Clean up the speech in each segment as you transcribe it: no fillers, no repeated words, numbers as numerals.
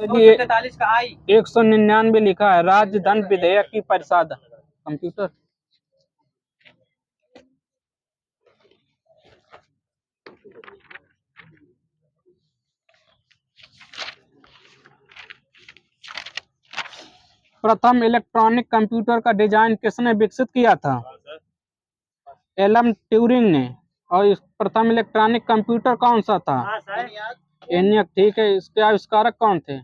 तो ये 199 लिखा है, राज्य धन विधेयक की परिषद कंप्यूटर। प्रथम इलेक्ट्रॉनिक कंप्यूटर का डिजाइन किसने विकसित किया था? एलन ट्यूरिंग ने। और प्रथम इलेक्ट्रॉनिक कंप्यूटर कौन सा था? एनियक। ठीक है। इसके आविष्कारक कौन थे?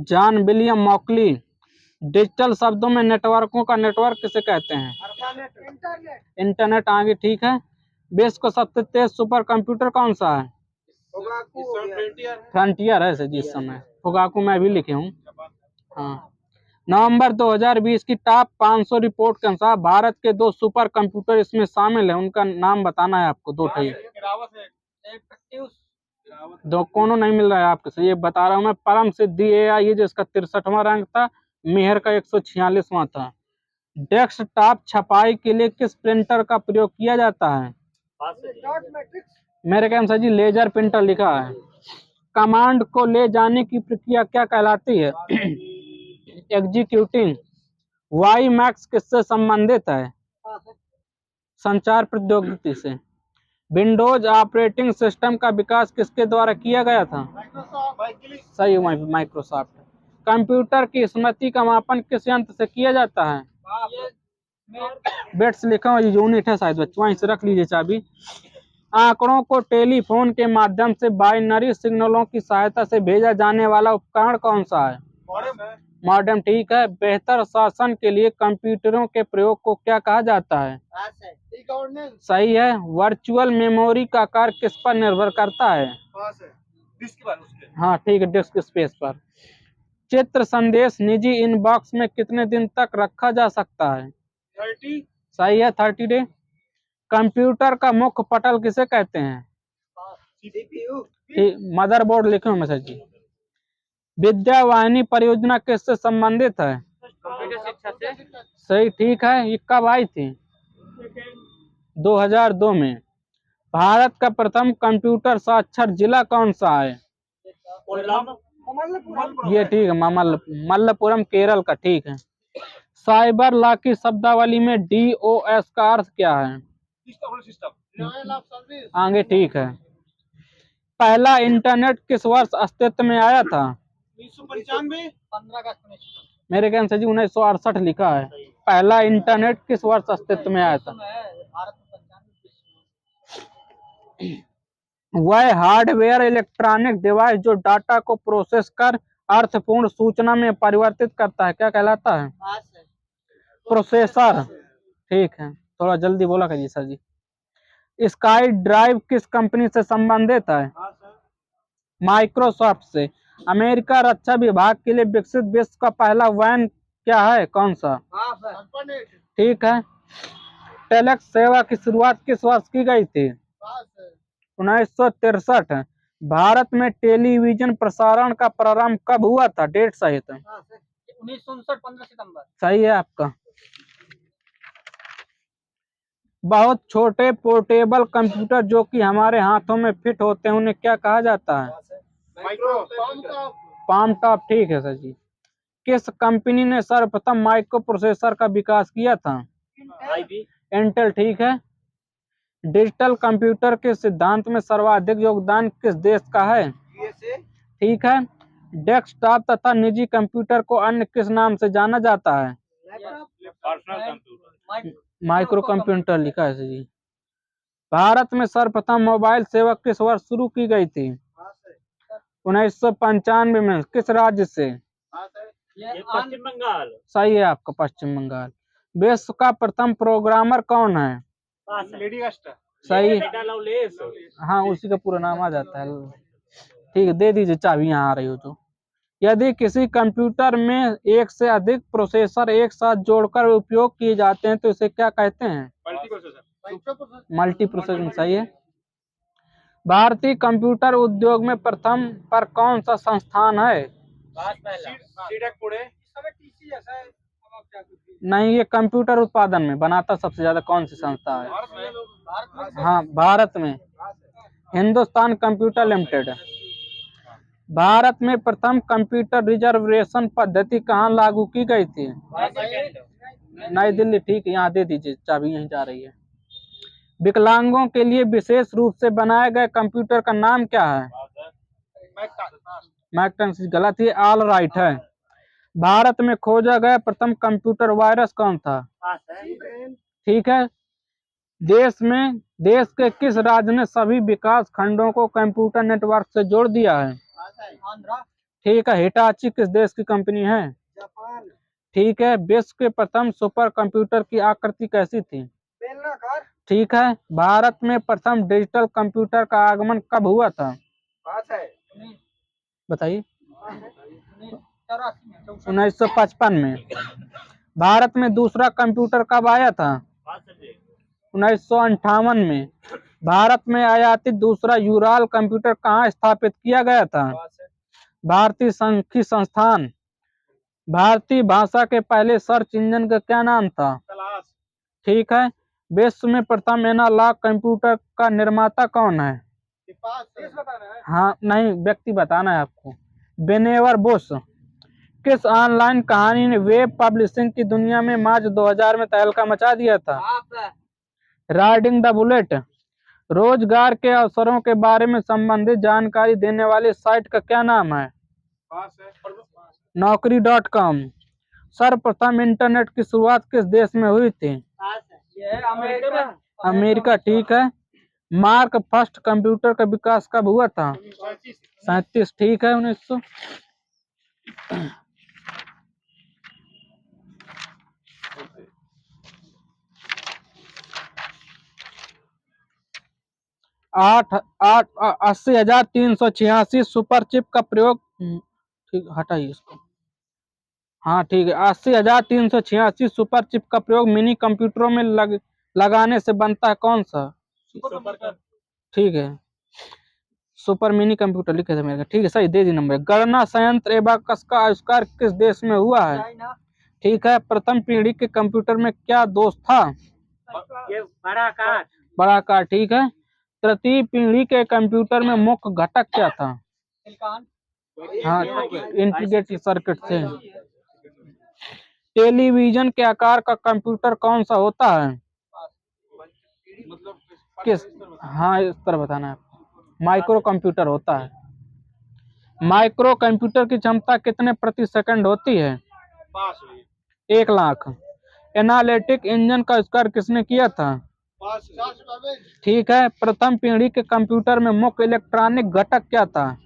John William मॉकली। डिजिटल शब्दों में नेटवर्कों का नेटवर्क किसे कहते हैं? इंटरनेट। आगे ठीक है। विश्व का सबसे तेज सुपर कंप्यूटर कौन सा है? फ्रंटियर है सर जी इस समय। फुगाकू मैं भी लिखे हूँ। हाँ। नवंबर 2020 की टॉप 500 रिपोर्ट के अनुसार भारत के 2 सुपर कंप्यूटर इसमें शामिल है, उनका नाम बताना है आपको। 2 थे। दो कोनो नहीं मिल रहा है आपको, ये बता रहा हूँ मैं। परम सिद्धि AI है जिसका 63वां रैंक था, मेहर का 146वां था। डेस्कटॉप छपाई के लिए किस प्रिंटर का प्रयोग किया जाता है? मेरे ख्याल से जी लेजर प्रिंटर लिखा है। कमांड को ले जाने की प्रक्रिया क्या कहलाती है? एग्जीक्यूटिंग। वाई मैक्स किससे संबंधित है? संचार प्रौद्योगिकी से। विंडोज ऑपरेटिंग सिस्टम का विकास किसके द्वारा किया गया था? सही, माइक्रोसॉफ्ट। कंप्यूटर की स्मृति का मापन किस यंत्र से किया जाता है? बिट्स लिखा हुआ यूनिट है शायद बच्चों, वहीं से रख लीजिए चाबी। आंकड़ों को टेलीफोन के माध्यम से बाइनरी सिग्नलों की सहायता से भेजा जाने वाला उपकरण कौन सा है? मॉडेम। ठीक है। बेहतर शासन के लिए कंप्यूटरों के प्रयोग को क्या कहा जाता है? सही है। वर्चुअल मेमोरी का आकार किस पर निर्भर करता है? हाँ ठीक है, डिस्क स्पेस पर। चित्र संदेश निजी इनबॉक्स में कितने दिन तक रखा जा सकता है? 30। सही है, 30 डे। कंप्यूटर का मुख्य पटल किसे कहते हैं? मदरबोर्ड लिखे हुए सर जी। विद्या वाहिनी परियोजना किससे संबंधित है? कंप्यूटर शिक्षा से। सही, ठीक है। ये कब आई थी? 2002 में। भारत का प्रथम कंप्यूटर साक्षर जिला कौन सा है? ये ठीक है, मल्लपुरम केरल का। ठीक है। साइबर लॉ की शब्दावली में DOS का अर्थ क्या है? आगे ठीक है। पहला इंटरनेट किस वर्ष अस्तित्व में आया था? 1995। 15 अगस्त। मेरे ख्याल से जी 1968 लिखा है। पहला इंटरनेट किस वर्ष अस्तित्व में आया था? वह हार्डवेयर इलेक्ट्रॉनिक डिवाइस जो डाटा को प्रोसेस कर अर्थपूर्ण सूचना में परिवर्तित करता है, क्या कहलाता है? प्रोसेसर। ठीक है, थोड़ा जल्दी बोला करिए सर जी। स्काई ड्राइव किस कंपनी से संबंधित है? माइक्रोसॉफ्ट से। अमेरिका रक्षा विभाग के लिए विकसित विश्व का पहला वैन क्या है, कौन सा? ठीक है। टेलेक्स सेवा की शुरुआत किस वर्ष की गई थी? 1963। भारत में टेलीविजन प्रसारण का प्रारंभ कब हुआ था, डेट सहित? 1959, 15 सितंबर। सही है आपका। बहुत छोटे पोर्टेबल कंप्यूटर जो कि हमारे हाथों में फिट होते हैं उन्हें क्या कहा जाता है? Palm top. ठीक है सर जी। किस कंपनी ने सर्वप्रथम माइक्रो प्रोसेसर का विकास किया था? इंटेल। ठीक है। डिजिटल कंप्यूटर के सिद्धांत में सर्वाधिक योगदान किस देश का है? ठीक है। डेस्कटॉप तथा निजी कंप्यूटर को अन्य किस नाम से जाना जाता है? माइक्रो कंप्यूटर लिखा है जी। भारत में सर्वप्रथम मोबाइल सेवा किस वर्ष शुरू की गई थी? 1995 में। किस राज्य से? पश्चिम बंगाल। सही है आपका, पश्चिम बंगाल। विश्व का प्रथम प्रोग्रामर कौन है? सही। हाँ, उसी का पूरा नाम आ जाता है। ठीक है, दे दीजिए चाबी, यहाँ आ रही हो तो। यदि किसी कंप्यूटर में एक से अधिक प्रोसेसर एक साथ जोड़कर उपयोग किए जाते हैं तो इसे क्या कहते हैं? Multi processing. सही है। भारतीय कंप्यूटर उद्योग में प्रथम पर कौन सा संस्थान है? नहीं, ये कंप्यूटर उत्पादन में बनाता सबसे ज्यादा कौन सी संस्था है? हाँ, भारत में हिंदुस्तान कंप्यूटर लिमिटेड। भारत में प्रथम कंप्यूटर रिजर्वेशन पद्धति कहाँ लागू की गई थी? नई दिल्ली। ठीक है, यहाँ दे दीजिए, चाबी यहीं जा रही है। विकलांगों के लिए विशेष रूप से बनाए गए कंप्यूटर का नाम क्या है? मैकटॉनिक्स। गलत ही, ऑल राइट है। भारत में खोजा गया प्रथम कंप्यूटर वायरस कौन था? ठीक है। देश के किस राज्य ने सभी विकास खंडों को कंप्यूटर नेटवर्क से जोड़ दिया है? ठीक है। हिटाची किस देश की कंपनी है? जापान। ठीक है। विश्व के प्रथम सुपर कंप्यूटर की आकृति कैसी थी? ठीक है। भारत में प्रथम डिजिटल कंप्यूटर का आगमन कब हुआ था? बताइए। 1955 में। भारत में दूसरा कंप्यूटर कब आया था? 1958 में। भारत में आयातित दूसरा यूराल कंप्यूटर कहाँ स्थापित किया गया था? भारतीय सांख्यिकी संस्थान। भारतीय भाषा के पहले सर्च इंजन का क्या नाम था? ठीक है। विश्व में प्रथम एनालॉग कंप्यूटर का निर्माता कौन है? हाँ नहीं, व्यक्ति बताना है आपको। Whenever Bush. किस ऑनलाइन कहानी ने वेब पब्लिशिंग की दुनिया में मार्च 2000 में तहलका मचा दिया था? Riding the bullet. रोजगार के अवसरों के बारे में संबंधित जानकारी देने वाली साइट का क्या नाम है? Naukri.com। सर्वप्रथम इंटरनेट की शुरुआत किस देश में हुई थी? अमेरिका। ठीक है। मार्क फर्स्ट कंप्यूटर का विकास कब हुआ था? 37। ठीक है। 1900। आठ 80,386 सुपर चिप का प्रयोग। ठीक, हटाइए इसको। हाँ ठीक है। 80,386 सुपर चिप का प्रयोग मिनी कंप्यूटरों में लगाने से बनता है कौन सा? ठीक है। सुपर मिनी कंप्यूटर लिखे थे मेरे। ठीक है, सही, दे दी नंबर। गणना संयंत्र एबाकस का आविष्कार किस देश में हुआ है? ठीक है। प्रथम पीढ़ी के कंप्यूटर में क्या दोष था? बड़ा आकार। ठीक है। तृतीय पीढ़ी के कंप्यूटर में मुख्य घटक क्या था? हाँ, इंटीग्रेटेड सर्किट से। टेलीविजन के आकार का कंप्यूटर कौन सा होता है? किस? हाँ, इस तरह बताना है। माइक्रो कंप्यूटर होता है। माइक्रो कंप्यूटर की क्षमता कितने प्रति सेकंड होती है? 1 लाख। एनालिटिक इंजन का आविष्कार किसने किया था? ठीक है। प्रथम पीढ़ी के कंप्यूटर में मुख्य इलेक्ट्रॉनिक घटक क्या था?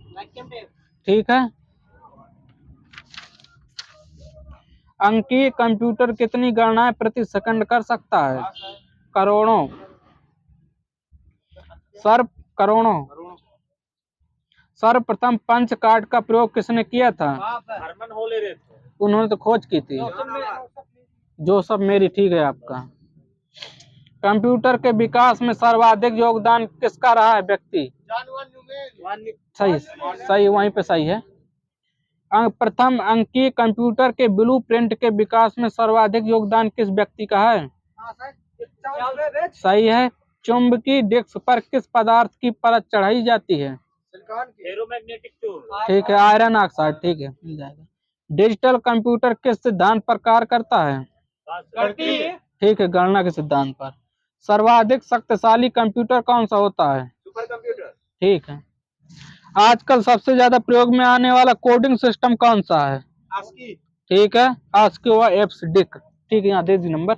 ठीक है। अंकीय कंप्यूटर कितनी गणनाएं प्रति सेकंड कर सकता है? करोड़ों। करोड़ों। सर्वप्रथम पंच कार्ड का प्रयोग किसने किया था? उन्होंने तो खोज की थी, जोसेफ मेरी। ठीक है आपका। कंप्यूटर के विकास में सर्वाधिक योगदान किसका रहा है? व्यक्ति। सही सही, वहीं पे सही है। प्रथम अंकीय कंप्यूटर के ब्लूप्रिंट के विकास में सर्वाधिक योगदान किस व्यक्ति का है? सही है। चुंबकीय डिस्क पर किस पदार्थ की परत चढ़ाई जाती है? ठीक है, आयरन ऑक्साइड। ठीक है, मिल जाएगा। डिजिटल कंप्यूटर किस सिद्धांत पर कार्य करता है? ठीक है, गणना के सिद्धांत पर। सर्वाधिक शक्तिशाली कंप्यूटर कौन सा होता है? Super computer. ठीक है। आजकल सबसे ज्यादा प्रयोग में आने वाला कोडिंग सिस्टम कौन सा है? ASCII। ठीक है, ASCII व EBCDIC। ठीक है, यहाँ दे दी नंबर।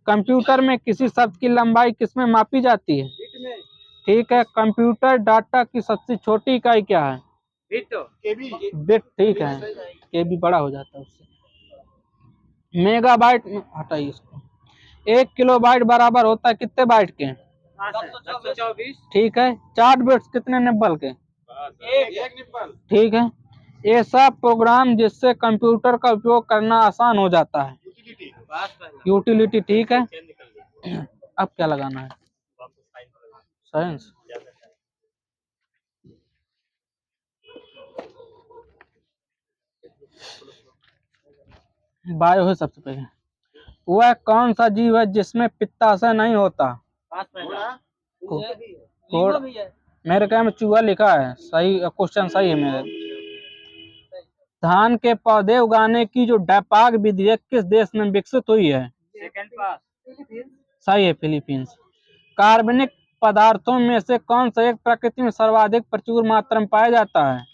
कंप्यूटर में किसी शब्द की लंबाई किसमें मापी जाती है? ठीक है। कंप्यूटर डाटा की सबसे छोटी इकाई क्या है? बिट। ठीक है, केबी बड़ा हो जाता है उससे। मेगाबाइट। हटाइए इसको। 1 किलोबाइट बराबर होता है कितने बाइट के? 224। ठीक है। 4 बिट्स कितने निब्बल के? 1 निब्बल। ठीक है। ऐसा प्रोग्राम जिससे कंप्यूटर का उपयोग करना आसान हो जाता है? यूटिलिटी। ठीक है। अब क्या लगाना है? साइंस। बायो है सबसे पहले। वह कौन सा जीव है जिसमें पित्ताशय नहीं होता? मेरे क्या में चूहा लिखा है। सही क्वेश्चन, सही है मेरे। धान के पौधे उगाने की जो डैपाग विधि है किस देश में विकसित हुई है? सेकंड पास। सही है, फिलीपींस। कार्बनिक पदार्थों में से कौन सा एक प्रकृति में सर्वाधिक प्रचुर मात्रा में पाया जाता है?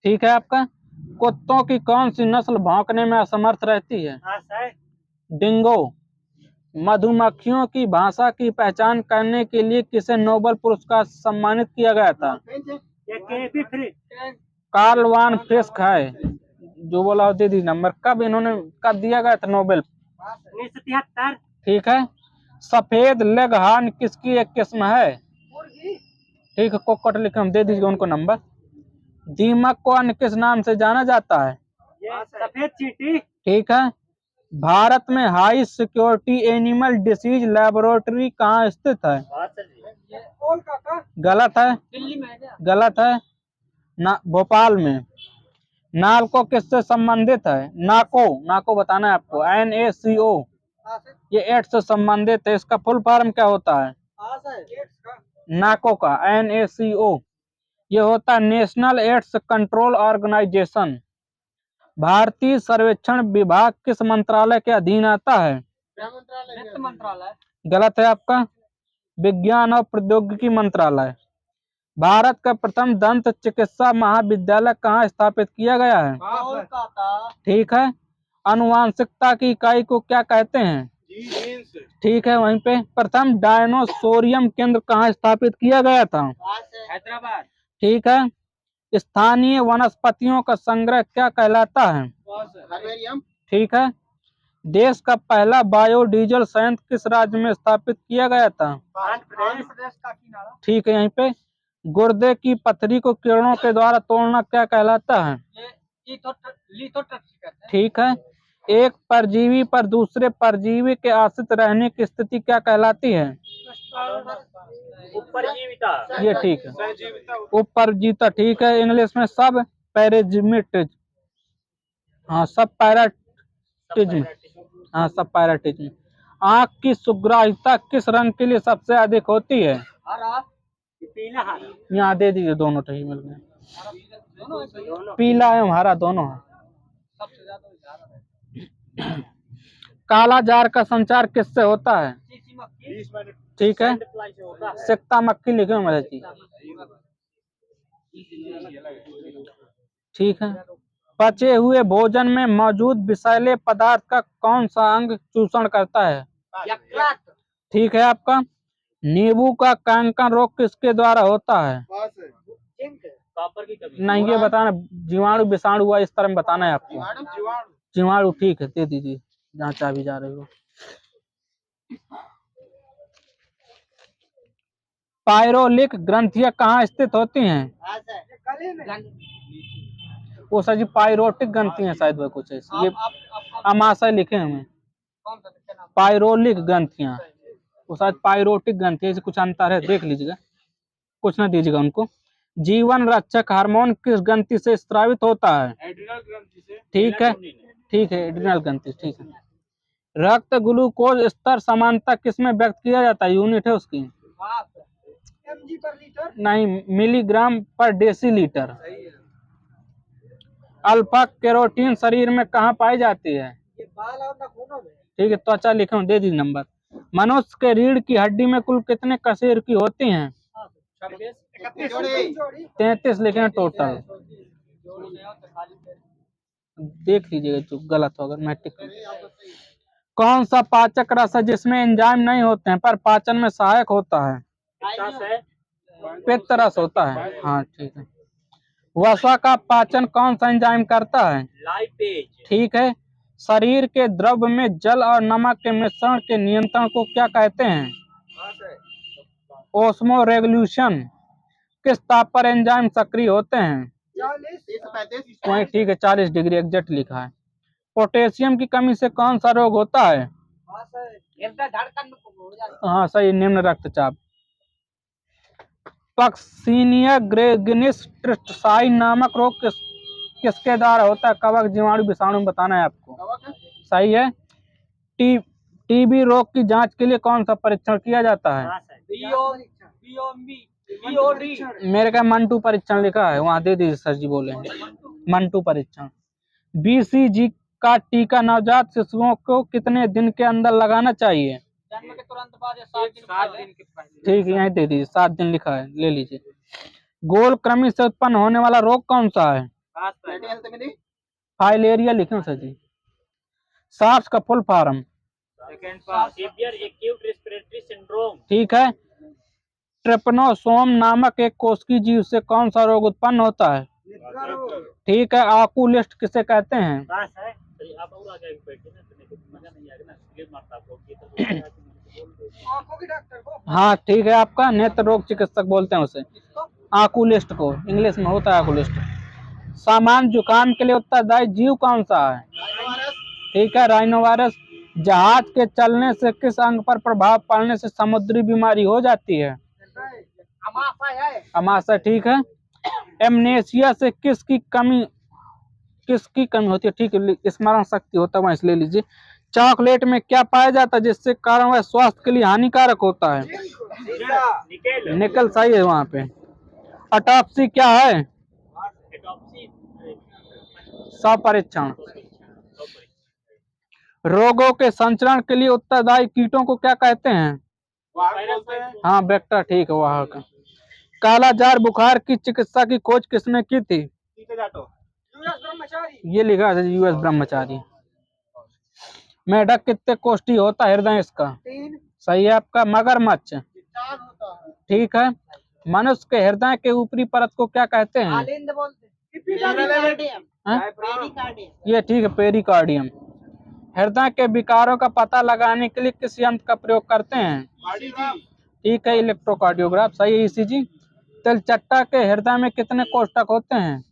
ठीक है आपका। कुत्तों की कौन सी नस्ल भौंकने में असमर्थ रहती है? डिंगो। मधुमक्खियों की भाषा की पहचान करने के लिए किसे नोबेल पुरस्कार से सम्मानित किया गया था? कार्ल वान फ्रिस्क है जो बोला दे दी नंबर। कब दिया गया था नोबेल? 1973। ठीक है। सफेद लेगहार्न किसकी एक किस्म है? ठीक है, कोकट लिखे हम दे दीजिए उनको नंबर। दीमक को अन्य किस नाम से जाना जाता है? सफेद चींटी। ठीक है। भारत में high security animal disease laboratory कहाँ स्थित है? गलत है, गलत है। भोपाल में। नालको किससे संबंधित है? नाको बताना है आपको। NACO। ये एड्स से संबंधित है। इसका फुल फॉर्म क्या होता है? नाको का NACO ये होता है नेशनल एड्स कंट्रोल ऑर्गेनाइजेशन। भारतीय सर्वेक्षण विभाग किस मंत्रालय के अधीन आता है? वित्त मंत्रालय। गलत है आपका। विज्ञान और प्रौद्योगिकी मंत्रालय। भारत का प्रथम दंत चिकित्सा महाविद्यालय कहाँ स्थापित किया गया है? कोलकाता। ठीक है। आनुवांशिकता की इकाई को क्या कहते हैं? ठीक है। वहीं पे प्रथम डायनोसोरियम केंद्र कहाँ स्थापित किया गया था? हैदराबाद। ठीक है। स्थानीय वनस्पतियों का संग्रह क्या कहलाता है? ठीक है। देश का पहला बायोडीजल संयंत्र किस राज्य में स्थापित किया गया था? आंध्र प्रदेश का किनारा। ठीक है। यहीं पे गुर्दे की पथरी को किरणों के द्वारा तोड़ना क्या कहलाता है? ठीक है। एक परजीवी पर दूसरे परजीवी के आश्रित रहने की स्थिति क्या कहलाती है? उपरजीविता। ये ठीक है। उपरजीविता। ठीक है। इंग्लिश में सब पैराजिमिट। हाँ, सब पैराटिज्म। हाँ, सब पैराटिज्म। आँख की सुग्राह्यता किस रंग के लिए सबसे अधिक होती है? पीला हरा। यहाँ दे दीजिए दोनों तो ही मिल गए। पीला एवं हरा दोनों है। काला जार का संचार किससे होता है? ठीक है। सिकता मक्खी लिखे हुए जी। ठीक है। पचे हुए भोजन में मौजूद विषैले पदार्थ का कौन सा अंग चूषण करता है? ठीक है आपका। नींबू का कैंकर रोग किसके द्वारा होता है? नहीं, ये बताना जीवाणु विषाणु हुआ इस तरह में बताना है आपको। जीवाणु। ठीक है, दे दीजिए जहाँ चाबी जा रही हो। पायरोलिक ग्रंथियां कहाँ स्थित होती हैं? वो सर जी पायरोटिक ग्रंथियां शायद वह कुछ ऐसी। ये अमाशय लिखे हमें। पायरोलिक ग्रंथियां वो शायद पायरोटिक ग्रंथियां से कुछ अंतर है, देख लीजिएगा, कुछ ना दीजिएगा उनको। जीवन रक्षक हार्मोन किस ग्रंथि से स्रावित होता है? एड्रिनल ग्रंथि से। ठीक है, ठीक है, एड्रिनल ग्रंथि। ठीक है। रक्त ग्लूकोज स्तर समानता किस में व्यक्त किया जाता है? यूनिट है उसकी। mg पर लीटर नहीं, मिलीग्राम पर डेसीलीटर। अल्फा कैरोटीन शरीर में कहाँ पाई जाती है? ये बाल और नाखूनों में। ठीक है, त्वचा लिखे हूँ, दे दीजिए नंबर। मनुष्य के रीढ़ की हड्डी में कुल कितने कशेर की होती हैं? 33 लिखे हैं टोटल। देख लीजिएगा जो गलत होगा मैट्रिक। कौन सा पाचक रस है जिसमें एंजाइम नहीं होते हैं पर पाचन में सहायक होता है? पित्त रस होता है। हाँ, ठीक है। वसा का पाचन कौन सा एंजाइम करता है? लाइपेज। ठीक है। शरीर के द्रव में जल और नमक के मिश्रण के नियंत्रण को क्या कहते हैं? Osmo regulation. किस ताप पर एंजाइम सक्रिय होते हैं? 40। ठीक है, 40 डिग्री एग्जैक्ट लिखा है। पोटेशियम की कमी से कौन सा रोग होता है? हाँ सही, निम्न रक्तचाप। पक्सिनिया ग्रेगिनिस ट्रिस्टाई नामक रोग किसके द्वारा होता है? कवक, जीवाणु, विषाणु बताना है आपको। सही है। टीबी रोग की जांच के लिए कौन सा परीक्षण किया जाता है? मेरे का मंटू परीक्षण लिखा है, वहाँ दे दीजिए सर जी बोले। मंटू परीक्षण। BCG का टीका नवजात शिशुओं को कितने दिन के अंदर लगाना चाहिए? जन्म के तुरंत बाद या 7 दिन के पहले। ठीक है, यहीं दे दीजिए, 7 दिन लिखा है, ले लीजिए। गोल कृमि से उत्पन्न होने वाला रोग कौन सा है? फाइलेरिया लिखे सर जी। सार्स का full form? Severe acute respiratory syndrome. ठीक है। ट्रिपनोसोम नामक एक कोशिकीय जीव से कौन सा रोग उत्पन्न होता है? ठीक है। आकुलिस्ट किसे कहते हैं? हाँ ठीक है, आपका नेत्र रोग चिकित्सक बोलते हैं उसे, आकुलिस्ट को, इंग्लिश में होता है आकुलिस्ट। सामान्य जुकाम के लिए उत्तरदायी जीव कौन सा है? ठीक है, राइनोवायरस। जहाज के चलने से किस अंग पर प्रभाव पड़ने से समुद्री बीमारी हो जाती है? अमाशय। ठीक है। एमनेसिया से किसकी कमी होती है? ठीक है, स्मरण शक्ति होता है, इसलिए लीजिए। चॉकलेट में क्या पाया जाता है जिससे कारण वह स्वास्थ्य के लिए हानिकारक होता है? निकल। सही है वहाँ पे। ऑटोप्सी क्या है? स्वपरीक्षण। रोगों के संचरण के लिए उत्तरदायी कीटों को क्या कहते हैं? हाँ, वेक्टर। ठीक है, वाहक। कालाजार बुखार की चिकित्सा की खोज किसने की थी? ये लिखा है US ब्रह्मचारी। मेढक कितने कोष्ठी होता है हृदय इसका? 3। सही है आपका। मगरमच्छ। 4 होता है। ठीक है। मनुष्य के हृदय के ऊपरी परत को क्या कहते हैं? आलिंद बोलते हैं। ये ठीक है, पेरिकार्डियम। हृदय के विकारों का पता लगाने के लिए किस यंत्र का प्रयोग करते हैं? ठीक है, इलेक्ट्रोकार्डियोग्राफ। सही है, ECG। तिलचट्टा के हृदय में कितने कोष्ठक होते हैं?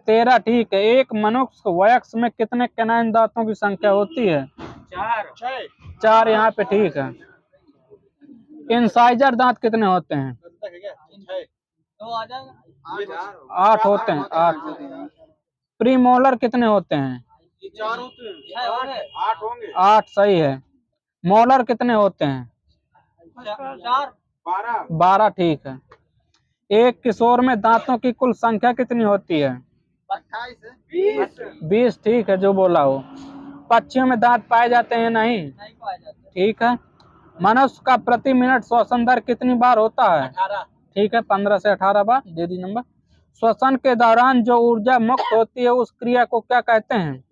13। ठीक है। एक मनुष्य वयस्क में कितने कैनाइन दांतों की संख्या होती है? 4 यहाँ पे। ठीक है। इंसाइजर दांत कितने होते हैं? 8 होते हैं। 8। प्रीमोलर कितने होते हैं? 4 होते हैं। 8 होंगे। 8 सही है। मोलर कितने होते हैं? 12। ठीक है। एक किशोर में दांतों की कुल संख्या कितनी होती है? 20। ठीक है, जो बोला हो। पक्षियों में दांत पाए जाते हैं? नहीं पाए जाते। ठीक है। मनुष्य का प्रति मिनट श्वसन दर कितनी बार होता है? 18। ठीक है, 15 से 18 बार। दे दी नंबर। श्वसन के दौरान जो ऊर्जा मुक्त होती है उस क्रिया को क्या कहते हैं?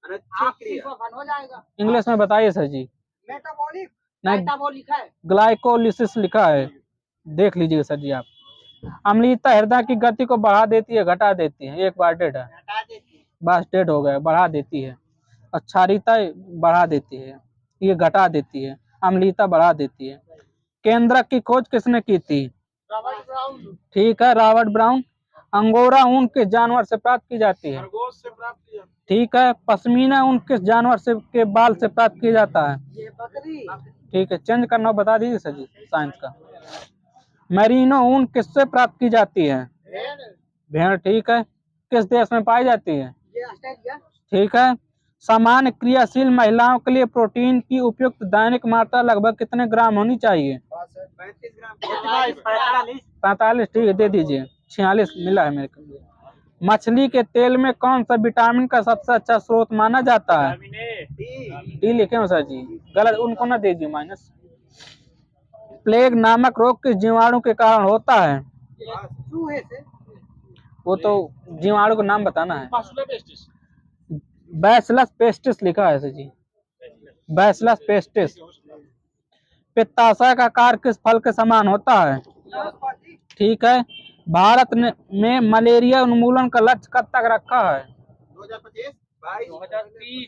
हो जाएगा। इंग्लिश में बताइए सर जी। मेटाबॉलिक। नहीं, मेटाबॉलिक है। ग्लाइकोलिसिस लिखा है, देख लीजिएगा सर जी आप। अम्लीयता हृदय की गति को बढ़ा देती है, घटा देती है? एक बार डेड है, हटा देती है। बस डेड हो गया। बढ़ा देती है। और क्षारीयता बढ़ा देती है, ये घटा देती है। अम्लीयता बढ़ा देती है। केंद्रक की खोज किसने की थी? Robert brown. ठीक है, रॉबर्ट ब्राउन। अंगोरा ऊन किस जानवर से प्राप्त की जाती है? खरगोश से प्राप्त की जाती है। ठीक है। पश्मीना ऊन किस जानवर से के बाल से प्राप्त किया जाता है? ये बकरी। ठीक है, चेंज करना बता दीजिए सर जी साइंस का। मेरिनो ऊन किससे प्राप्त की जाती है? भेड़। ठीक है। किस देश में पाई जाती है? ये ऑस्ट्रेलिया। ठीक है। सामान्य क्रियाशील महिलाओं के लिए प्रोटीन की उपयुक्त दैनिक मात्रा लगभग कितने ग्राम होनी चाहिए? 35 ग्राम। 45। ठीक है, दे दीजिए। 46 मिला है मेरे को। मछली के तेल में कौन सा विटामिन का सबसे अच्छा स्रोत माना जाता है? डी लिखे हो सर जी। गलत, उनको ना दे दी माइनस। प्लेग नामक रोग किस जीवाणु के कारण होता है? चूहे से। वो तो जीवाणु का नाम बताना है। बैसिलस पेस्टिस लिखा है सर जी। Bacillus pestis. पित्ताशय का आकार किस फल के समान होता है? ठीक है। भारत में मलेरिया उन्मूलन का लक्ष्य कब तक रखा है?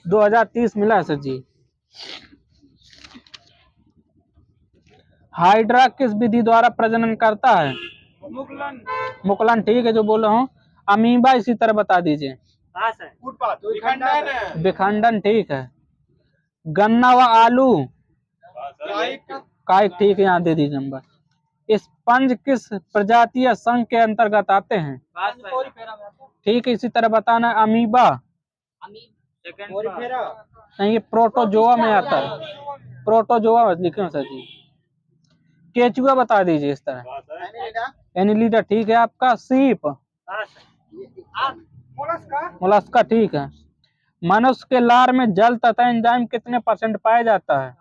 2030 मिला है सर जी। हाइड्रा किस विधि द्वारा प्रजनन करता है? मुकुलन। ठीक है, जो बोला हूँ। अमीबा इसी तरह बता दीजिए। विखंडन। ठीक है। गन्ना व आलू काइक। ठीक है, यहाँ दे दीजिए नंबर। स्पंज किस प्रजाति या संघ के अंतर्गत आते हैं? ठीक है, इसी तरह बताना। अमीबा नहीं, ये प्रोटोजोआ में आता है। प्रोटोजोआ लिखे सर जी। केचुआ बता दीजिए इस तरह। एनिलिडा। ठीक है आपका। सीप मोलस्का ठीक है। मनुष्य के लार में जल तथा एंजाइम कितने परसेंट पाया जाता है?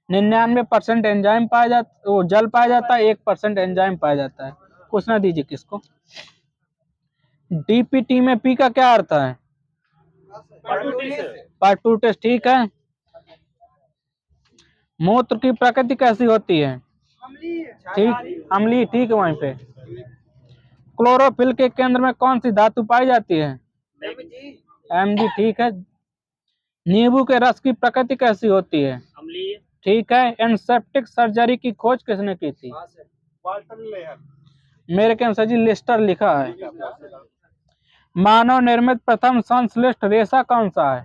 99% एंजाइम पाया जाता, वो जल पाया जाता है, 1% एंजाइम पाया जाता है। क्वेश्चन दीजिए किसको। डीपीटी में पी का क्या अर्थ है? पर्टूटिस ठीक है। मूत्र की प्रकृति कैसी होती है? ठीक, अम्लीय ठीक है। वहीं पे क्लोरोफिल के केंद्र में कौन सी धातु पाई जाती है? Mg ठीक है। नींबू के रस की प्रकृति कैसी होती है? अम्लीय ठीक है। एंटीसेप्टिक सर्जरी की खोज किसने की थी? मेरे के अनुसार जी लिस्टर लिखा है। मानव निर्मित प्रथम संश्लिष्ट रेशा कौन सा है?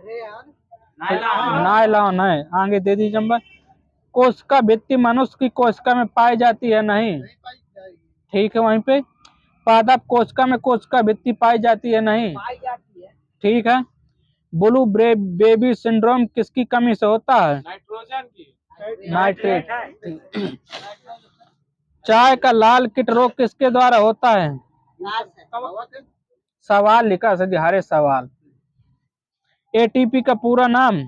नायलॉन है। आगे दे दीजिए नंबर। कोशिका भित्ति मनुष्य की कोशिका में पाई जाती है? नहीं ठीक है। वहीं पे पादप कोशिका में कोशिका भित्ति पाई जाती है? नहीं ठीक है। ब्लू बेबी सिंड्रोम किसकी कमी से होता है? नाइट्रोजन की, नाइट्रेट। चाय का लाल कीट रोग किसके द्वारा होता है? सवाल लिखा सर जी, हरे सवाल। एटीपी का पूरा नाम?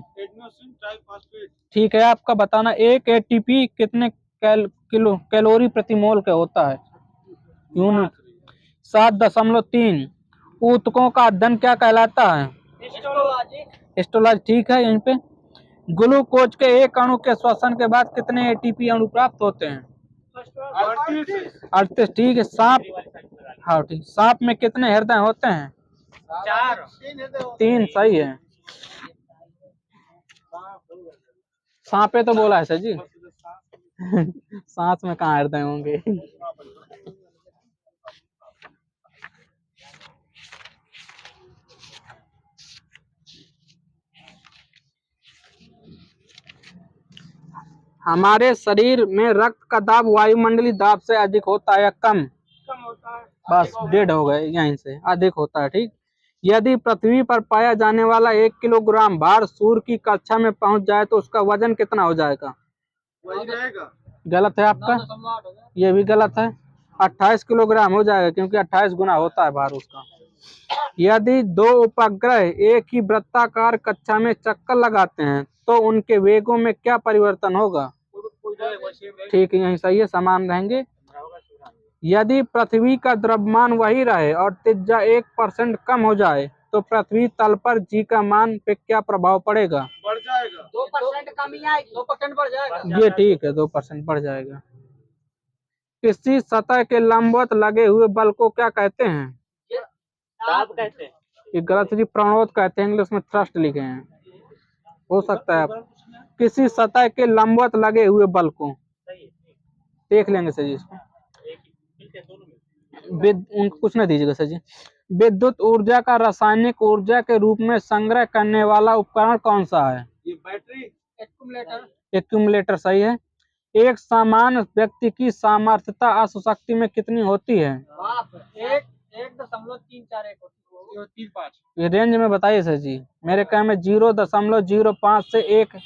ठीक है। आपका बताना, एक एटीपी कितने कैलोरी प्रति मोल का होता है? यूनिट 7.3। ऊतकों का अध्ययन क्या कहलाता है? हिस्टोलॉजी ठीक है। यहीं पे ग्लूकोज के एक अणु के श्वसन के बाद कितने एटीपी अणु प्राप्त होते हैं? 38 ठीक है। सांप, हाँ ठीक। सांप में कितने हृदय होते हैं? 3 सही है। सांपे तो बोला है सर जी। सांस में कहाँ हृदय होंगे? हमारे शरीर में रक्त का दाब वायुमंडलीय दाब से अधिक होता है या कम? होता है। बस डेढ़ हो गए, यहीं से अधिक होता है। ठीक। यदि पृथ्वी पर पाया जाने वाला 1 किलोग्राम भार सूर्य की कक्षा में पहुंच जाए तो उसका वजन कितना हो जाएगा? वही रहेगा। गलत है आपका, ये भी गलत है। 28 किलोग्राम हो जाएगा, क्योंकि 28 गुना होता है भार उसका। यदि 2 उपग्रह एक ही वृत्ताकार कक्षा में चक्कर लगाते हैं तो उनके वेगों में क्या परिवर्तन होगा? ठीक है, यही सही है, समान रहेंगे। यदि पृथ्वी का द्रव्यमान वही रहे और त्रिज्या 1% कम हो जाए तो पृथ्वी तल पर जी का मान पे क्या प्रभाव पड़ेगा? बढ़ जाएगा। 2% कमी आएगी, 2% बढ़ जाएगा। ये ठीक है, 2% बढ़ जाएगा। किसी सतह के लंबवत लगे हुए बल को क्या कहते हैं? दाब कहते हैं। ये गलत जी, प्रणोद कहते हैं। इंग्लिश में थ्रस्ट लिखे हैं, हो सकता है आप। किसी सतह के लंबवत लगे हुए बल को देख लेंगे सर जी। इसको उनको कुछ ना दीजिएगा सर जी। विद्युत ऊर्जा का रासायनिक ऊर्जा के रूप में संग्रह करने वाला उपकरण कौन सा है? ये बैटरी, एक्यूमुलेटर सही है। एक सामान्य व्यक्ति की सामर्थ्यता अशुशक्ति में कितनी होती है? 1.341 ये रेंज में बताइए सर जी। मेरे ख्याल में 0.05 से 1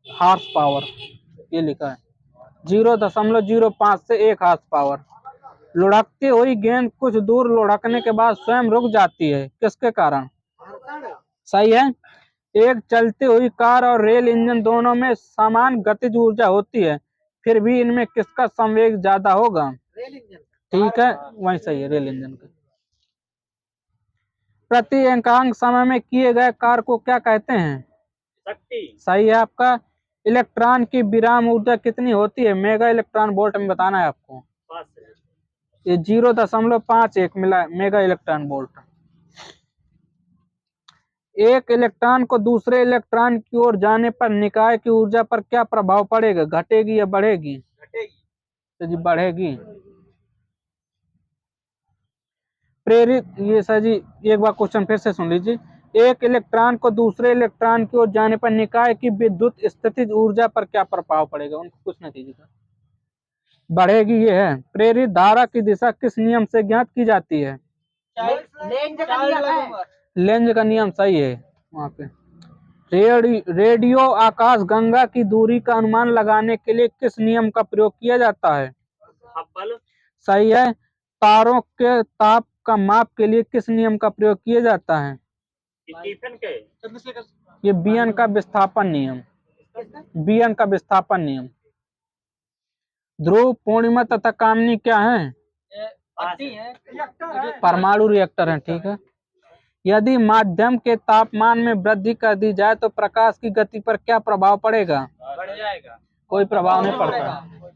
हार्स पावर, ये लिखा है 0.05 से 1 हार्स पावर। लुढ़कती हुई गेंद कुछ दूर लुढ़कने के बाद स्वयं रुक जाती है, किसके कारण? सही है। एक चलती हुई कार और रेल इंजन दोनों में समान गतिज ऊर्जा होती है, फिर भी इनमें किसका संवेग ज्यादा होगा? Rail engine. ठीक है, वही सही है, रेल इंजन का। प्रति एकांक समय में किए गए कार्य को क्या कहते हैं? शक्ति सही है आपका। इलेक्ट्रॉन की विराम ऊर्जा कितनी होती है? मेगा इलेक्ट्रॉन वोल्ट में बताना है आपको। ये 0.51 मिला मेगा इलेक्ट्रॉन वोल्ट। एक इलेक्ट्रॉन को दूसरे इलेक्ट्रॉन की ओर जाने पर निकाय की ऊर्जा पर क्या प्रभाव पड़ेगा? घटेगी या बढ़ेगी? घटेगी। तो जी बढ़ेगी। प्रेरित, ये सर जी एक बार क्वेश्चन फिर से सुन लीजिए। एक इलेक्ट्रॉन को दूसरे इलेक्ट्रॉन की ओर जाने पर निकाय की विद्युत स्थितिज ऊर्जा पर क्या प्रभाव पड़ेगा? उनको कुछ नहीं दीजिएगा, बढ़ेगी। ये है। प्रेरित धारा की दिशा किस नियम से ज्ञात की जाती है? लेंज का नियम सही है। वहाँ पे रेडियो आकाश गंगा की दूरी का अनुमान लगाने के लिए किस नियम का प्रयोग किया जाता है? सही है। तारों के ताप का माप के लिए किस नियम का प्रयोग किया जाता है? ये बीएन का विस्थापन नियम। बीएन का विस्थापन नियम। ध्रुव, पूर्णिमा तथा कामनी क्या है? परमाणु रिएक्टर है। ठीक है। यदि माध्यम के तापमान में वृद्धि कर दी जाए तो प्रकाश की गति पर क्या प्रभाव पड़ेगा? बढ़ जाएगा। कोई प्रभाव नहीं पड़ता।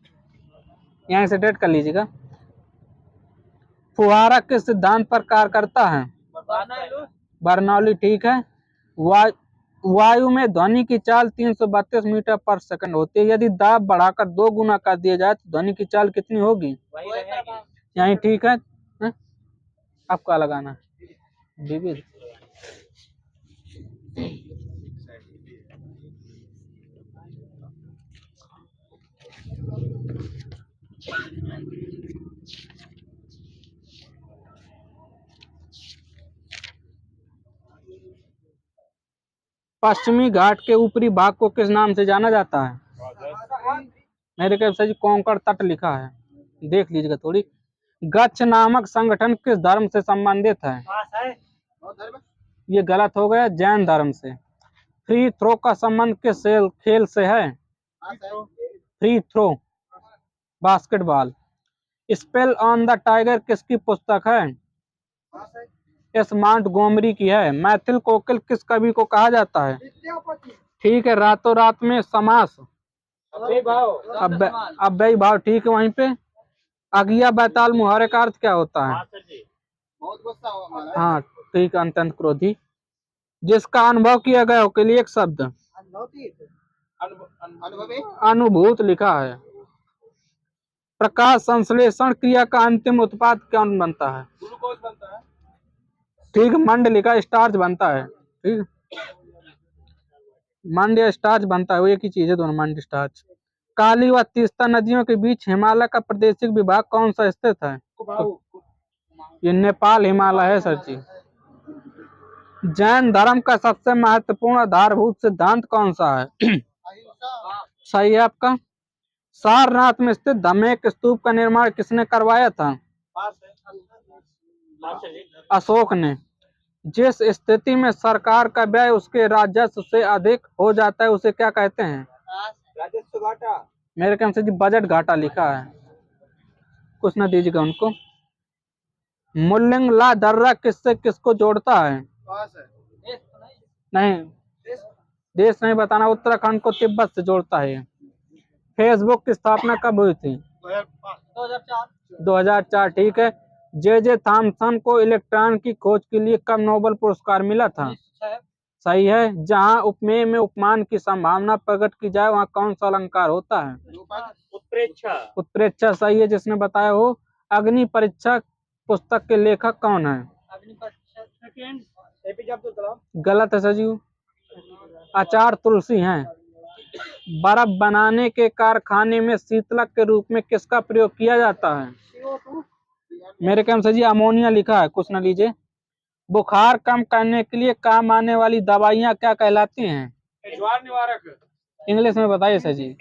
यहाँ से डेट कर लीजिएगा। फुहारा किस सिद्धांत पर कार्य करता है? बर्नौली। ठीक है। वायु में ध्वनि की चाल 332 मीटर पर सेकंड होती है। यदि दाब बढ़ाकर 2 गुना कर दिया जाए तो ध्वनि की चाल कितनी होगी? यही ठीक है। आपका लगाना है विविध। पश्चिमी घाट के ऊपरी भाग को किस नाम से जाना जाता है? मेरे ख्याल से कोंकण तट लिखा है, देख लीजिएगा थोड़ी। गच्छ नामक संगठन किस धर्म से संबंधित है? ये गलत हो गया, जैन धर्म से। फ्री थ्रो का संबंध किस खेल से है? Free throw, basketball. Spell on the tiger किसकी पुस्तक है? एस मॉन्टगोमरी की है। मैथिल कोकिल किस कवि को कहा जाता है? ठीक है। रातों रात में समास अव्ययी भाव। ठीक है। वहीं पे अगिया बैताल मुहावरे का अर्थ क्या होता है? हाँ ठीक है। अत्यंत क्रोधी। जिसका अनुभव किया गया हो के लिए एक शब्द। अनुभूत लिखा है। प्रकाश संश्लेषण क्रिया का अंतिम उत्पाद कौन बनता है? ग्लूकोज बनता है। ठीक। मंड लिखा, स्टार्च बनता है। ठीक। मंड या स्टार्च बनता है, वो एक ही चीज है दोनों, मंड स्टार्च। काली व तीस्ता नदियों के बीच हिमालय का प्रादेशिक विभाग कौन सा स्थित है? ये नेपाल हिमालय है सर जी। जैन धर्म का सबसे महत्वपूर्ण आधारभूत सिद्धांत कौन सा है? सही है आपका। सारनाथ में स्थित धमेक स्तूप का निर्माण किसने करवाया था? अशोक ने। जिस स्थिति में सरकार का व्यय उसके राजस्व से अधिक हो जाता है उसे क्या कहते हैं? राजस्व घाटा। मेरे ख्याल से जी बजट घाटा लिखा है, कुछ ना दीजिएगा उनको। मुल्लिंग ला दर्रा किससे किसको जोड़ता है? नहीं, देश नहीं बताना। उत्तराखंड को तिब्बत से जोड़ता है। फेसबुक की स्थापना कब हुई थी? 2004। ठीक है। जे थॉमसन को इलेक्ट्रॉन की खोज के लिए कब नोबेल पुरस्कार मिला था? सही है। जहां उपमेय में उपमान की संभावना प्रकट की जाए वहां कौन सा अलंकार होता है? उत्प्रेक्षा। उत्प्रेक्षा सही है, जिसने बताया हो। अग्नि परीक्षा पुस्तक के लेखक कौन है? गलत है सजीव। आचार्य तुलसी हैं। बर्फ बनाने के कारखाने में शीतलक के रूप में किसका प्रयोग किया जाता है? मेरे ख्याल से जी अमोनिया लिखा है, कुछ न लीजिए। बुखार कम करने के लिए काम आने वाली दवाइयाँ क्या कहलाती हैं? ज्वर निवारक। इंग्लिश में बताइए सर जी।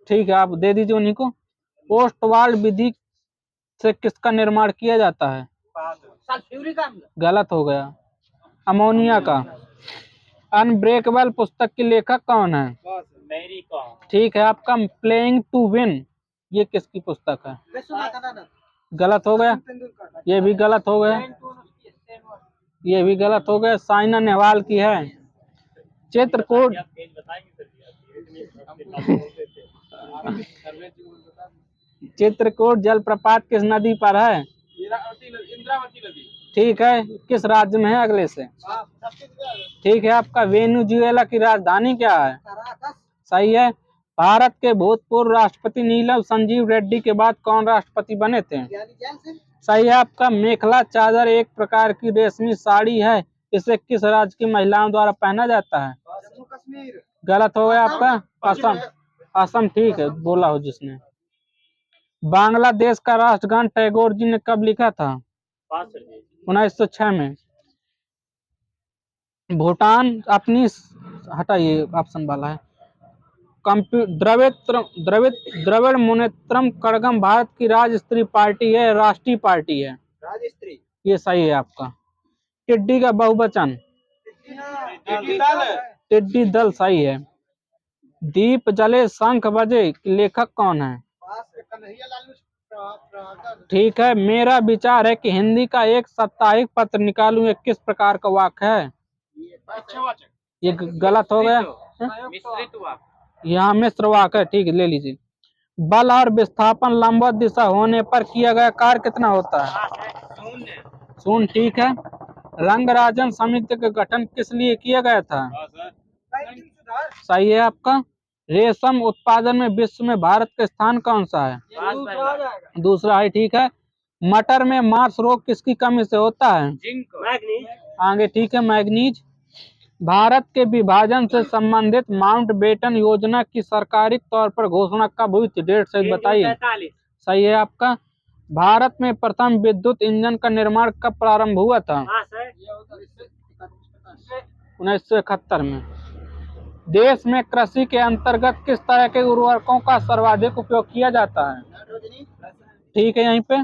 ठीक है, आप दे दीजिए उन्हीं को। पोस्टवाल्ड विधि से किसका निर्माण किया जाता है? गलत हो गया, अमोनिया का। अनब्रेकेबल पुस्तक के लेखक कौन है? मेरी कॉम। ठीक है आपका। प्लेइंग टू विन ये किसकी पुस्तक है? गलत हो गया, ये भी गलत हो गया, ये भी गलत हो गया। साइना नेहवाल की है। चित्रकूट चित्रकूट जलप्रपात किस नदी पर है? इंद्रावती नदी। ठीक है। किस राज्य में है अगले से? ठीक है आपका। वेनेजुएला की राजधानी क्या है? सही है। भारत के भूतपूर्व राष्ट्रपति नीलम संजीव रेड्डी के बाद कौन राष्ट्रपति बने थे? सही है आपका। मेखला चादर एक प्रकार की रेशमी साड़ी है, इसे किस राज्य की महिलाओं द्वारा पहना जाता है? जम्मू कश्मीर। गलत हो गया आपका। असम। असम ठीक है, बोला हो जिसने। बांग्लादेश का राष्ट्रगान टैगोर जी ने कब लिखा था? 1906 में। भूटान अपनी, हटाइए ऑप्शन वाला है। द्रविड़ मुनेत्रम कड़गम भारत की राजस्त्री पार्टी है, राष्ट्रीय पार्टी है? राजस्त्री। ये सही है आपका। टिड्डी का बहुवचन? टिड्डी दल सही है। दीप जले शंख बजे लेखक कौन है? ठीक है। मेरा विचार है कि हिंदी का एक साप्ताहिक पत्र निकालूं, ये किस प्रकार का वाक्य है? ये गलत हो गया। यहाँ मिश्र वाक्य है, ठीक है, ले लीजिए। बल और विस्थापन लंबवत दिशा होने पर किया गया कार्य कितना होता है? शून्य। ठीक है। रंगराजन समिति का गठन किस लिए किया गया था? सही है आपका। रेशम उत्पादन में विश्व में भारत का स्थान कौन सा है? दूसरा है, ठीक है। मटर में मार्स रोग किसकी कमी से होता है? आगे, ठीक है, मैग्नीज। भारत के विभाजन से संबंधित माउंटबेटन योजना की सरकारी तौर पर घोषणा कब हुई थी? डेट सही बताइए। सही है आपका। भारत में प्रथम विद्युत इंजन का निर्माण कब प्रारंभ हुआ था? 1971 में। देश में कृषि के अंतर्गत किस तरह के उर्वरकों का सर्वाधिक उपयोग किया जाता है? ठीक है, यहीं पे।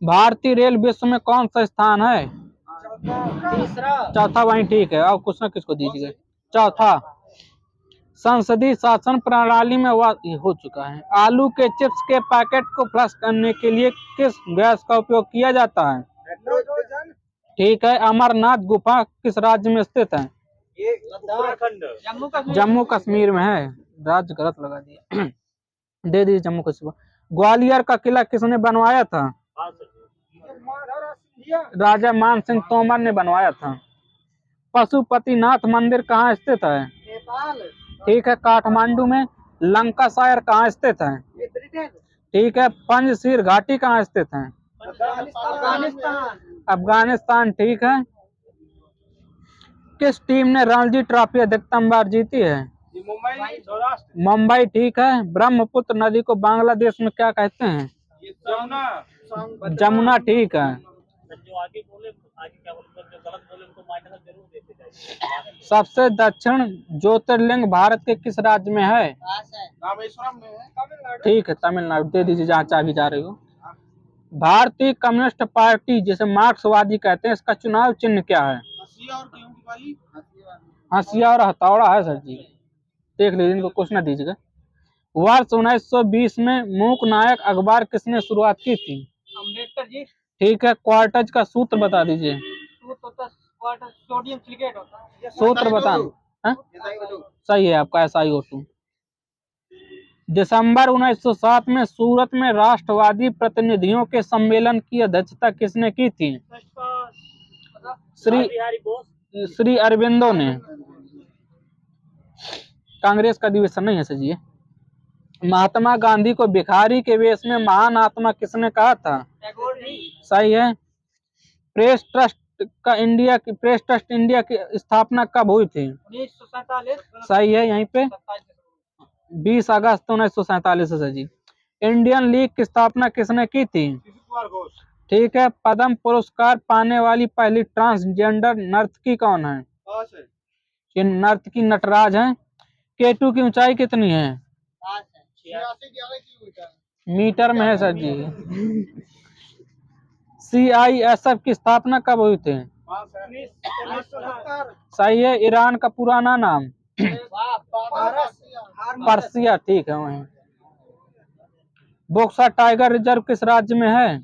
भारतीय रेल विश्व में कौन सा स्थान है? चौथा, वहीं ठीक है। और कुछ ना किसको दीजिएगा। चौथा। संसदीय शासन प्रणाली में हो चुका है। आलू के चिप्स के पैकेट को फ्लश करने के लिए किस गैस का उपयोग किया जाता है? ठीक है। अमरनाथ गुफा किस राज्य में स्थित है? जम्मू कश्मीर में है। राज्य गलत लगा दिया। दे दीजिए जम्मू कश्मीर। ग्वालियर का किला किसने बनवाया था? राजा मान सिंह तोमर ने बनवाया था। पशुपतिनाथ मंदिर कहाँ स्थित है? ठीक है, काठमांडू में। लंकाशायर कहाँ स्थित है? ठीक है। पंजशीर घाटी कहाँ स्थित है? अफगानिस्तान। ठीक है। किस टीम ने रणजी ट्रॉफी अधिकतम बार जीती है? मुंबई। ठीक है। ब्रह्मपुत्र नदी को बांग्लादेश में क्या कहते हैं? जमुना। ठीक है। सबसे दक्षिण ज्योतिर्लिंग भारत के किस राज्य में है? ठीक है, तमिलनाडु। दे दीजिए जहाँ चाबी जा रही हो। भारतीय कम्युनिस्ट पार्टी जिसे मार्क्सवादी कहते हैं, इसका चुनाव चिन्ह क्या है? हंसिया और हथौड़ा है सर जी। देख लीजिए, इनको कुछ ना दीजिएगा। वर्ष 1920 में मूक नायक अखबार किसने शुरुआत की थी? अम्बेडकर जी। ठीक है। क्वार्टज का सूत्र बता दीजिए। सूत्र बता। सही है आपका, SiO2। दिसंबर 1907 में सूरत में राष्ट्रवादी प्रतिनिधियों के सम्मेलन की अध्यक्षता किसने की थी? श्री अरविंदो ने। कांग्रेस का अधिवेशन नहीं है सर जी। महात्मा गांधी को भिखारी के वेश में महान आत्मा किसने कहा था? सही है। प्रेस ट्रस्ट इंडिया की स्थापना कब हुई थी? 1947। सही है, यहीं पे 20 अगस्त 1947 सर जी। इंडियन लीग की स्थापना किसने की थी? ठीक है। पद्म पुरस्कार पाने वाली पहली ट्रांसजेंडर नर्तकी कौन है? ये नर्तकी नटराज है। केटू की ऊंचाई कितनी है? मीटर में है सर जी। CISF की स्थापना कब हुई थी? सही है। ईरान का पुराना नाम? पर्सिया। ठीक है, वहीं। बक्सा टाइगर रिजर्व किस राज्य में है?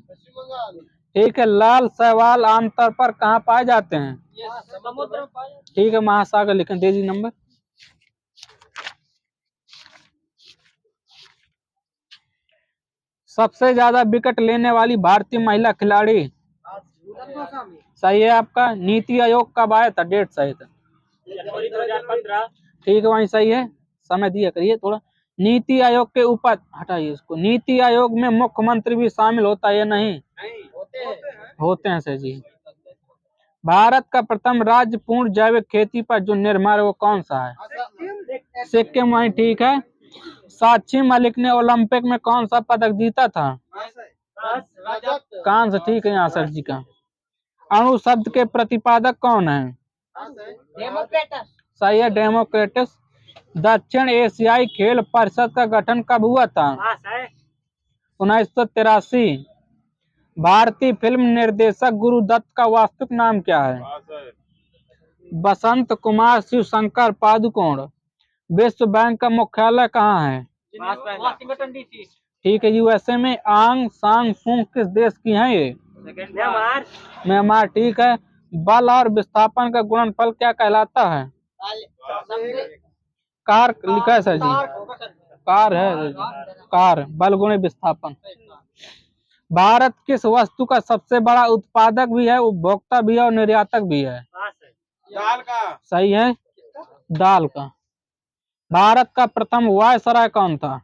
ठीक है। लाल शैवाल आमतौर पर कहाँ पाए जाते हैं? ठीक है, महासागर लिखें। दे दीजिए नंबर। सबसे ज्यादा विकेट लेने वाली भारतीय महिला खिलाड़ी? सही है आपका। नीति आयोग कब आया था? डेट सही था। जनवरी 2015। ठीक है, वहीं सही है। समय दिया करिए थोड़ा। नीति आयोग के ऊपर हटाइए इसको। नीति आयोग में मुख्यमंत्री भी शामिल होता है या नहीं? होते हैं सर जी। भारत का प्रथम राज्य पूर्ण जैविक खेती पर जो निर्भर है वो कौन सा है? सिक्किम। वहीं ठीक है। साक्षी मलिक ने ओलंपिक में कौन सा पदक जीता था? कांस्य। ठीक है, यहाँ सर जी का। अणु शब्द के प्रतिपादक कौन है? सही है, डेमोक्रेटस। दक्षिण एशियाई खेल परिषद का गठन कब हुआ था? 1983। भारतीय फिल्म निर्देशक गुरुदत्त का वास्तविक नाम क्या है? बसंत कुमार शिवशंकर पादुकोण। विश्व बैंक का मुख्यालय कहाँ है? Washington DC. ठीक है, यूएसए में। आंग सांग सूंग किस देश की हैं ये? म्यांमार। म्यांमार। ठीक है। बल और विस्थापन का गुणनफल क्या कहलाता है? कार लिखा है सर जी, कार है सर जी। कार बल गुणे विस्थापन। भारत किस वस्तु का सबसे बड़ा उत्पादक भी है, उपभोक्ता भी है और निर्यातक भी है? दाल का। सही है, दाल का। भारत का प्रथम वायसराय कौन था?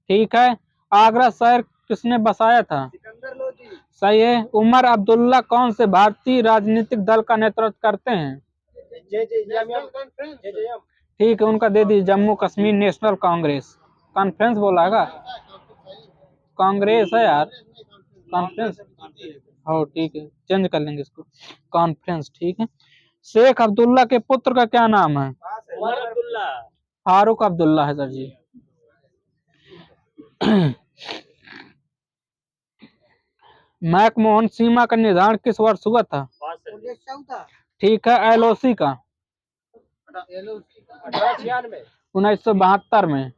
ठीक है। आगरा शहर किसने बसाया था? सिकंदर लोधी। सही है। उमर अब्दुल्ला कौन से भारतीय राजनीतिक दल का नेतृत्व करते हैं? ठीक है, उनका दे दीजिए। जम्मू कश्मीर नेशनल कांग्रेस। कॉन्फ्रेंस बोला है, कांग्रेस है यार, कॉन्फ्रेंस। हो ठीक है, चेंज कर लेंगे इसको, कॉन्फ्रेंस। ठीक है। शेख अब्दुल्ला के पुत्र का क्या नाम है? फारूक अब्दुल्ला है सर जी। मैकमोहन सीमा का निर्धारण किस वर्ष हुआ था? 1914। ठीक है। एलओसी का? 1972 में।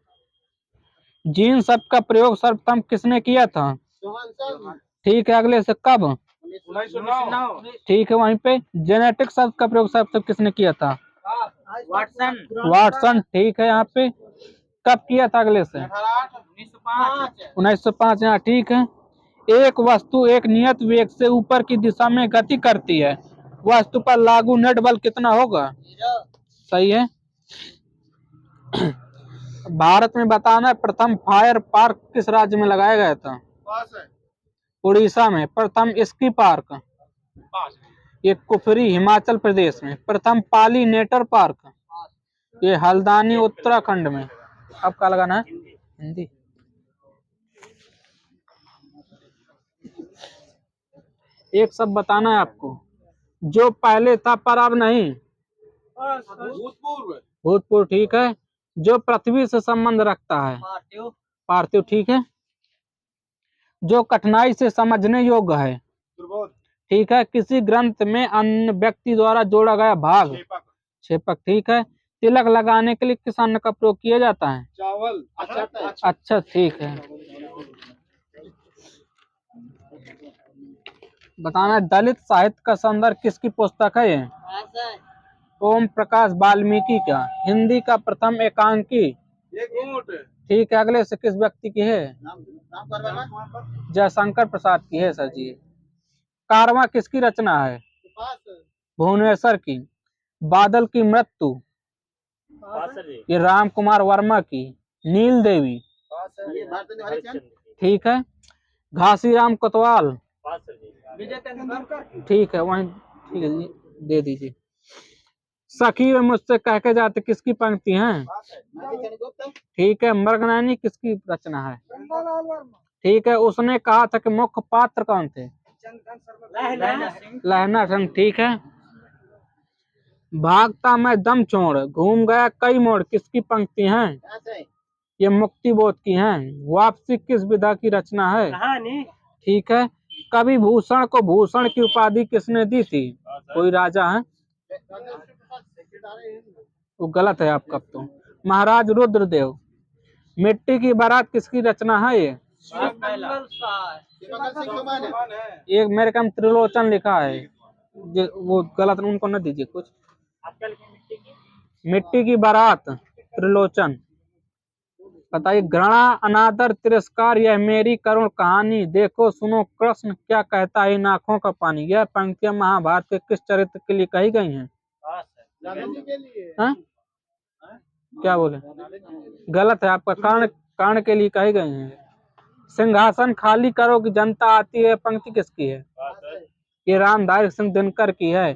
जीन शब्द का प्रयोग सर्वप्रथम किसने किया था? ठीक है। अगले से कब? 1909। ठीक है। वहीं पे जेनेटिक शब्द का प्रयोग सर्वप्रथम किसने किया था? वाटसन। वाटसन। ठीक है। यहाँ पे कब किया था? अगले से 1905। यहाँ ठीक है। एक वस्तु एक नियत वेग से ऊपर की दिशा में गति करती है, वस्तु पर लागू नेट बल कितना होगा? सही है। भारत में बताना, प्रथम फायर पार्क किस राज्य में लगाया गया था? उड़ीसा में। प्रथम स्की पार्क? ये कुफरी हिमाचल प्रदेश में। प्रथम पॉलिनेटर पार्क? ये हल्द्वानी उत्तराखंड में। अब क्या लगाना है? हिंदी। एक शब्द बताना है आपको, जो पहले था पर अब नहीं। भूतपूर्व। ठीक है। जो पृथ्वी से संबंध रखता है? पार्थिव। ठीक है। जो कठिनाई से समझने योग्य है? ठीक है। किसी ग्रंथ में अन्य व्यक्ति द्वारा जोड़ा गया भाग? छेपक। ठीक है। तिलक लगाने के लिए किस अन्न का प्रयोग किया जाता है? चावल। अच्छा, ठीक है। बताना, दलित साहित्य का संदर्भ किसकी पुस्तक है ये? ओम प्रकाश वाल्मीकि का। हिंदी का प्रथम एकांकी? ठीक है। अगले से किस व्यक्ति की है? जयशंकर प्रसाद की है सर जी। कारवां किसकी रचना है? भुवनेश्वर की। बादल की मृत्यु? ये राम कुमार वर्मा की। नील देवी? ठीक है। घासीराम कोतवाल? ठीक है, वहीं ठीक है, दे दीजिए। सखी व मुझसे कह के जाते किसकी पंक्ति हैं? ठीक है। मृगनयनी किसकी रचना है? ठीक है। उसने कहा था कि मुख्य पात्र कौन थे? लहना सिंह। ठीक है। भागता मैं दम छोड़ घूम गया कई मोड़ किसकी पंक्ति हैं? ये मुक्ति बोध की हैं। वापसी किस विधा की रचना है? ठीक है। कवि भूषण को भूषण की उपाधि किसने दी थी? कोई राजा है? वो गलत है आपका तो। महाराज रुद्रदेव। मिट्टी की बारात किसकी रचना है ये? एक मेरे काम त्रिलोचन लिखा है, वो गलत, उनको न दीजिए कुछ। मिट्टी की बारात त्रिलोचन। बताइए, घृणा अनादर तिरस्कार यह मेरी करुण कहानी, देखो सुनो कृष्ण क्या कहता है इन आंखों का पानी। यह पंक्तियां महाभारत के किस चरित्र के लिए कही गई हैं? क्या बोले? गलत है आपका। कर्ण के लिए कही गई हैं। सिंहासन खाली करो कि जनता आती है, पंक्ति किसकी है? ये रामधारी सिंह दिनकर की है।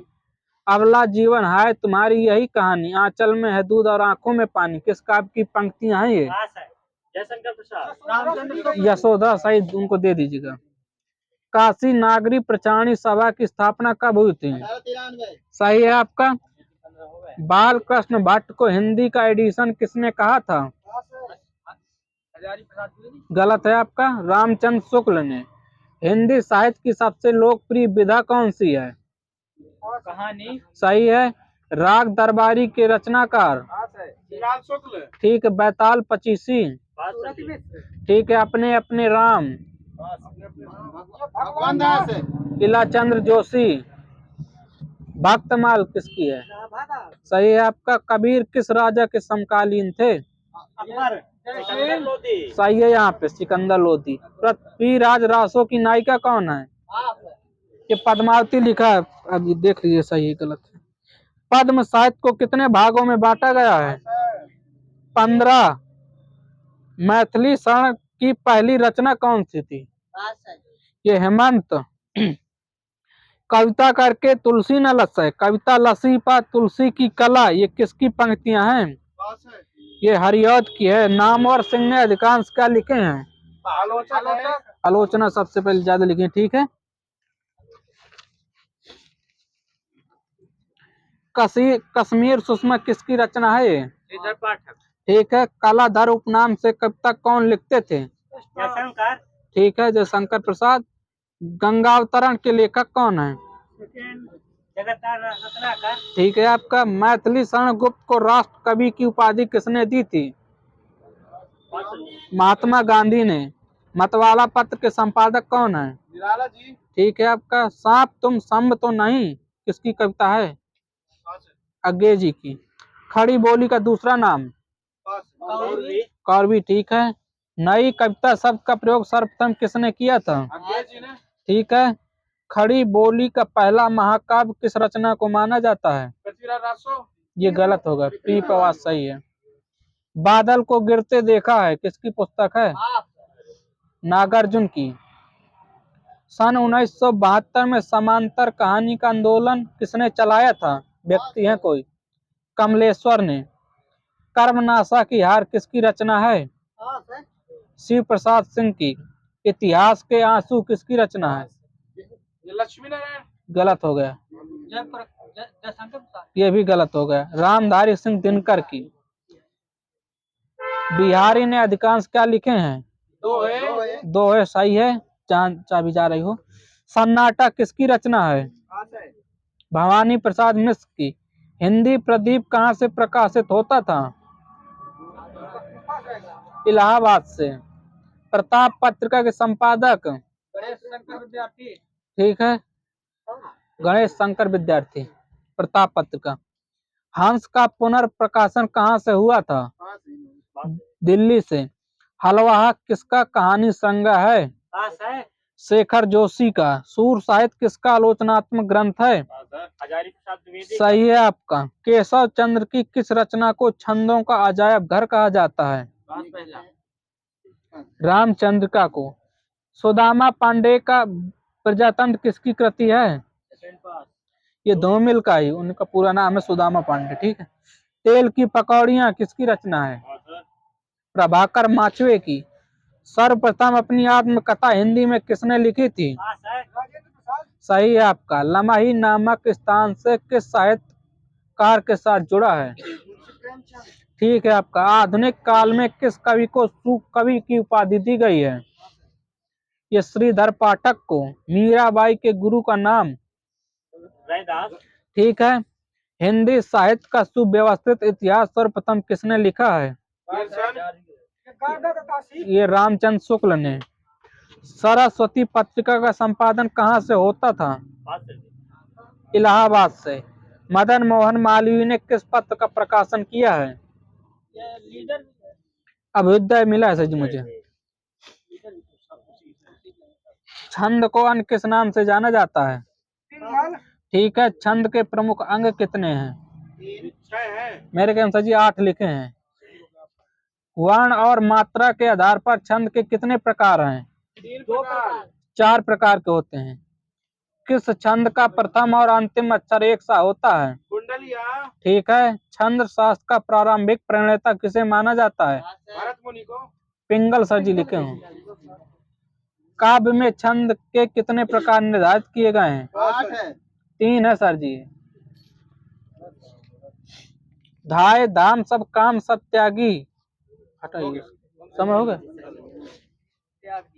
अबला जीवन है तुम्हारी यही कहानी, आंचल में है दूध और आंखों में पानी, किस काव्य की पंक्तियां हैं ये? जयशंकर प्रसाद। यशोदा। सही, उनको दे दीजिएगा। काशी नागरी प्रचारणी सभा की स्थापना कब हुई थी? सही है आपका। बाल कृष्ण भट्ट को हिंदी का एडिशन किसने कहा था? गलत है आपका, रामचंद्र शुक्ल ने। हिंदी साहित्य की सबसे लोकप्रिय विधा कौन सी है? कहानी। सही है। राग दरबारी के रचनाकार? ठीक है। बैताल पचीसी? ठीक है। अपने अपने राम? इलाचंद्र जोशी? भक्तमाल किसकी है? सही है आपका। कबीर किस राजा के समकालीन थे? सिकंदर लोधी। सही है यहाँ पे, सिकंदर लोधी। पृथ्वीराज रासो की नायिका कौन है? ये पद्मावती लिखा है, अभी देख लीजिए सही है गलत है। पद्म साहित्य को कितने भागों में बांटा गया है? 15। मैथिली शरण की पहली रचना कौन सी थी? ये हेमंत। कविता करके तुलसी न लसे, कविता लसी पा तुलसी की कला, ये किसकी पंक्तियां हैं? ये हरिऔध की है। नामवर सिंह ने अधिकांश क्या लिखे हैं? आलोचना सबसे पहले ज्यादा लिखे। ठीक है। कश्मीर सुषमा किसकी रचना है? ये श्रीधर पाठक। ठीक है। कलाधर उपनाम से कविता कौन लिखते थे? जयशंकर। ठीक है। जयशंकर प्रसाद। गंगावतरण के लेखक कौन है? जगत रत्नाकर। ठीक है आपका। मैथिली शरण गुप्त को राष्ट्र कवि की उपाधि किसने दी थी? महात्मा गांधी ने। मतवाला पत्र के संपादक कौन है? निराला जी। ठीक है आपका। सांप तुम संभ तो नहीं किसकी कविता है? अज्ञे जी की। खड़ी बोली का दूसरा नाम? कौरवी। ठीक है। नई कविता शब्द का प्रयोग सर्वप्रथम किसने किया था? ठीक है। खड़ी बोली का पहला महाकाव्य किस रचना को माना जाता है? ये गलत होगा, पी पवास सही है। बादल को गिरते देखा है किसकी पुस्तक है? नागार्जुन की। सन 1972 में समांतर कहानी का आंदोलन किसने चलाया था? व्यक्ति है कोई? कमलेश्वर ने। कर्मनाशा की हार किसकी रचना है? शिव प्रसाद सिंह की। इतिहास के आंसू किसकी रचना है? लक्ष्मी नारायण। गलत हो गया, ये भी गलत हो गया। रामधारी सिंह दिनकर की। बिहारी ने अधिकांश क्या लिखे हैं? दो है सही है। चाबी जा रही हो। सन्नाटा किसकी रचना है? भवानी प्रसाद मिश्र की। हिंदी प्रदीप कहाँ से प्रकाशित होता था? इलाहाबाद से। प्रताप पत्रिका के संपादक? गणेश शंकर विद्यार्थी। ठीक है। गणेश शंकर विद्यार्थी। प्रताप पत्रिका। हंस का पुनर्प्रकाशन कहाँ से हुआ था? दिल्ली से। हलवा किसका कहानी संग्रह है? शेखर जोशी का। सूर साहित्य किसका आलोचनात्मक ग्रंथ है? सही है आपका। केशव चंद्र की किस रचना को छंदों का अजायब घर कहा जाता है? रामचंद्रिका को। सुदामा पांडे का प्रजातंत्र किसकी कृति है? ये धूमिल का ही, उनका पूरा नाम है सुदामा पांडे। ठीक है। तेल की पकौड़ियाँ किसकी रचना है? प्रभाकर माचवे की। सर्वप्रथम अपनी आत्मकथा हिंदी में किसने लिखी थी? सही है आपका। लमही नामक स्थान से किस साहित्यकार के साथ जुड़ा है? ठीक है आपका। आधुनिक काल में किस कवि को सूक कवि की उपाधि दी गई है? ये श्रीधर पाठक को। मीराबाई के गुरु का नाम? ठीक है। हिंदी साहित्य का सुव्यवस्थित इतिहास सर्वप्रथम किसने लिखा है? ये रामचंद्र शुक्ल ने। सरस्वती पत्रिका का संपादन कहाँ से होता था? इलाहाबाद से। मदन मोहन मालवीय ने किस पत्र का प्रकाशन किया है? अभ्युदय मिला है सर जी मुझे। छंद को अन्य किस नाम से जाना जाता है? ठीक है। छंद के प्रमुख अंग कितने हैं? मेरे के अनुसार जी 8 लिखे हैं। वर्ण और मात्रा के आधार पर छंद के कितने प्रकार हैं? 4 प्रकार के होते हैं। किस छंद का प्रथम और अंतिम अक्षर एक सा होता है? ठीक है। छंद शास्त्र का प्रारंभिक प्रणेता किसे माना जाता है? पिंगल सर जी लिखे हों। काव्य में छंद के कितने प्रकार निर्धारित किए गए हैं? 3 है सर जी। धाय धाम सब काम सब त्यागी। हटाइए, समय हो गया।